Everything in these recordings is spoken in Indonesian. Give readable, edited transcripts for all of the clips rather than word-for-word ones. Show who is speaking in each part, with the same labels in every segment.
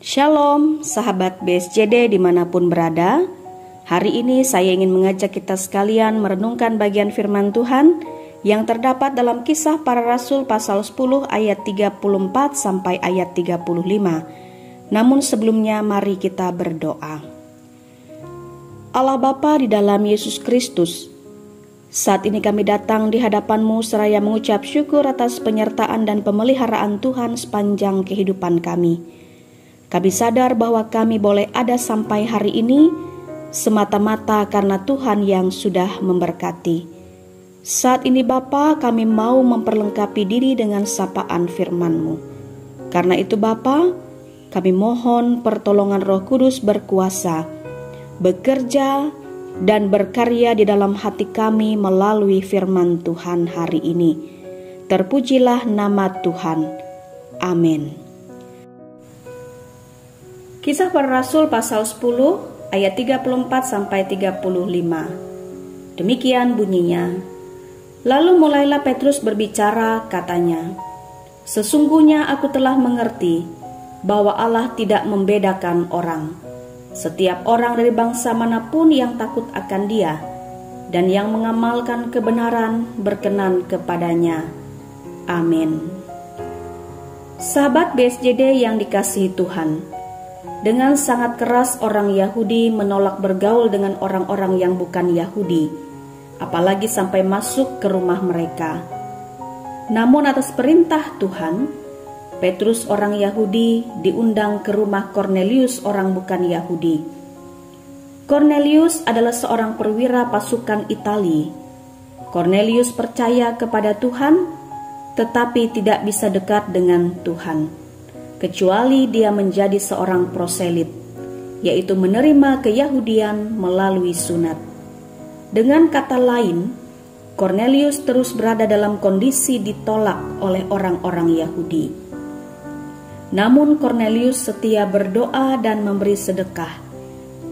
Speaker 1: Shalom sahabat BSJD dimanapun berada. Hari ini saya ingin mengajak kita sekalian merenungkan bagian firman Tuhan yang terdapat dalam Kisah Para Rasul pasal 10 ayat 34 sampai ayat 35. Namun sebelumnya mari kita berdoa. Allah Bapa di dalam Yesus Kristus, saat ini kami datang di hadapan-Mu seraya mengucap syukur atas penyertaan dan pemeliharaan Tuhan sepanjang kehidupan kami. Kami sadar bahwa kami boleh ada sampai hari ini semata-mata karena Tuhan yang sudah memberkati. Saat ini Bapa, kami mau memperlengkapi diri dengan sapaan firman-Mu. Karena itu Bapa, kami mohon pertolongan Roh Kudus berkuasa, bekerja dan berkarya di dalam hati kami melalui firman Tuhan hari ini. Terpujilah nama Tuhan. Amin. Kisah Para Rasul pasal 10 ayat 34 sampai 35. Demikian bunyinya. Lalu mulailah Petrus berbicara, katanya, "Sesungguhnya aku telah mengerti bahwa Allah tidak membedakan orang. Setiap orang dari bangsa manapun yang takut akan Dia dan yang mengamalkan kebenaran berkenan kepadanya. Amin." Sahabat BSJD yang dikasihi Tuhan, dengan sangat keras orang Yahudi menolak bergaul dengan orang-orang yang bukan Yahudi, apalagi sampai masuk ke rumah mereka. Namun atas perintah Tuhan, Petrus orang Yahudi diundang ke rumah Kornelius orang bukan Yahudi. Kornelius adalah seorang perwira pasukan Itali. Kornelius percaya kepada Tuhan, tetapi tidak bisa dekat dengan Tuhan, kecuali dia menjadi seorang proselit, yaitu menerima keyahudian melalui sunat. Dengan kata lain, Kornelius terus berada dalam kondisi ditolak oleh orang-orang Yahudi. Namun Kornelius setia berdoa dan memberi sedekah.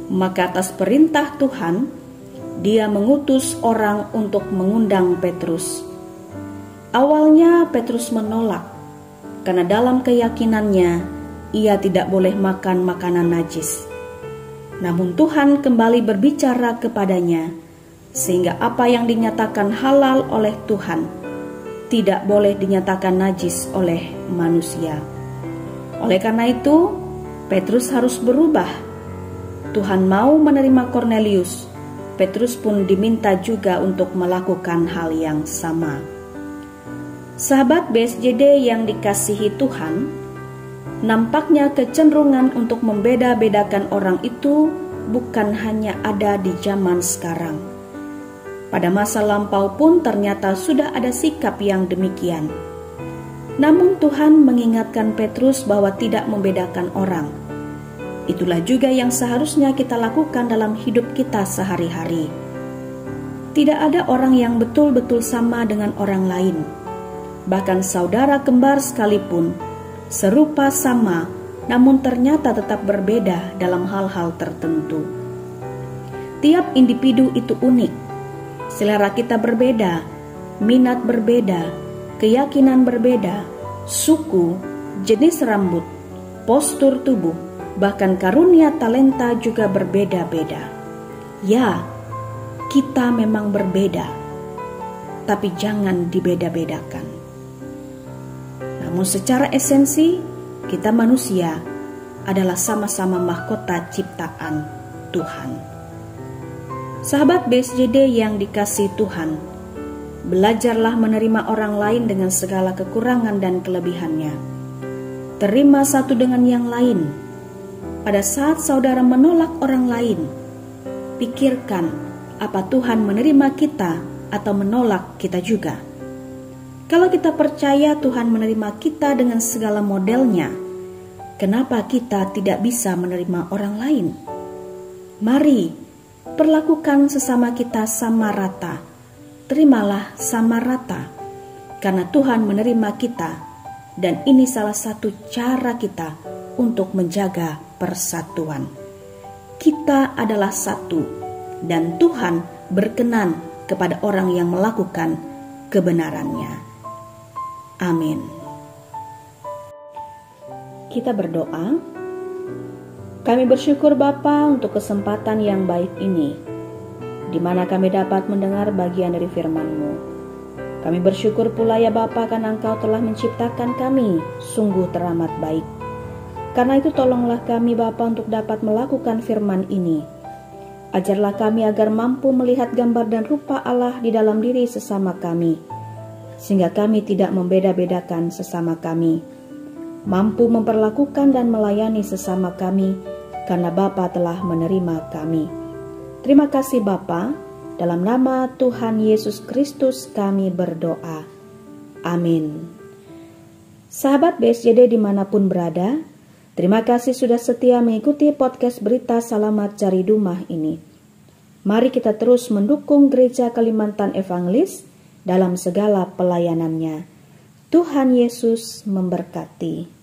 Speaker 1: Maka atas perintah Tuhan, dia mengutus orang untuk mengundang Petrus. Awalnya Petrus menolak, karena dalam keyakinannya ia tidak boleh makan makanan najis. Namun Tuhan kembali berbicara kepadanya, sehingga apa yang dinyatakan halal oleh Tuhan tidak boleh dinyatakan najis oleh manusia. Oleh karena itu, Petrus harus berubah. Tuhan mau menerima Kornelius, Petrus pun diminta juga untuk melakukan hal yang sama. Sahabat BSJD yang dikasihi Tuhan, nampaknya kecenderungan untuk membeda-bedakan orang itu bukan hanya ada di zaman sekarang. Pada masa lampau pun ternyata sudah ada sikap yang demikian. Namun Tuhan mengingatkan Petrus bahwa tidak membedakan orang. Itulah juga yang seharusnya kita lakukan dalam hidup kita sehari-hari. Tidak ada orang yang betul-betul sama dengan orang lain. Bahkan saudara kembar sekalipun, serupa sama, namun ternyata tetap berbeda dalam hal-hal tertentu. Tiap individu itu unik. Selera kita berbeda, minat berbeda, keyakinan berbeda, suku, jenis rambut, postur tubuh, bahkan karunia talenta juga berbeda-beda. Ya, kita memang berbeda, tapi jangan dibeda-bedakan. Namun secara esensi, kita manusia adalah sama-sama mahkota ciptaan Tuhan. Sahabat BSJD yang dikasihi Tuhan, belajarlah menerima orang lain dengan segala kekurangan dan kelebihannya. Terima satu dengan yang lain. Pada saat saudara menolak orang lain, pikirkan apa Tuhan menerima kita atau menolak kita juga. Kalau kita percaya Tuhan menerima kita dengan segala modelnya, kenapa kita tidak bisa menerima orang lain? Mari, perlakukan sesama kita sama rata. Terimalah sama rata, karena Tuhan menerima kita, dan ini salah satu cara kita untuk menjaga persatuan. Kita adalah satu, dan Tuhan berkenan kepada orang yang melakukan kebenarannya. Amin. Kita berdoa. Kami bersyukur Bapa untuk kesempatan yang baik ini, di mana kami dapat mendengar bagian dari firman-Mu. Kami bersyukur pula ya Bapa, karena Engkau telah menciptakan kami sungguh teramat baik. Karena itu tolonglah kami Bapa untuk dapat melakukan firman ini. Ajarlah kami agar mampu melihat gambar dan rupa Allah di dalam diri sesama kami, sehingga kami tidak membeda-bedakan sesama kami, mampu memperlakukan dan melayani sesama kami, karena Bapa telah menerima kami. Terima kasih Bapa, dalam nama Tuhan Yesus Kristus kami berdoa. Amin. Sahabat BSJD dimanapun berada, terima kasih sudah setia mengikuti podcast Berita Selamat Cari Dumah ini. Mari kita terus mendukung Gereja Kalimantan Evangelis dalam segala pelayanannya. Tuhan Yesus memberkati.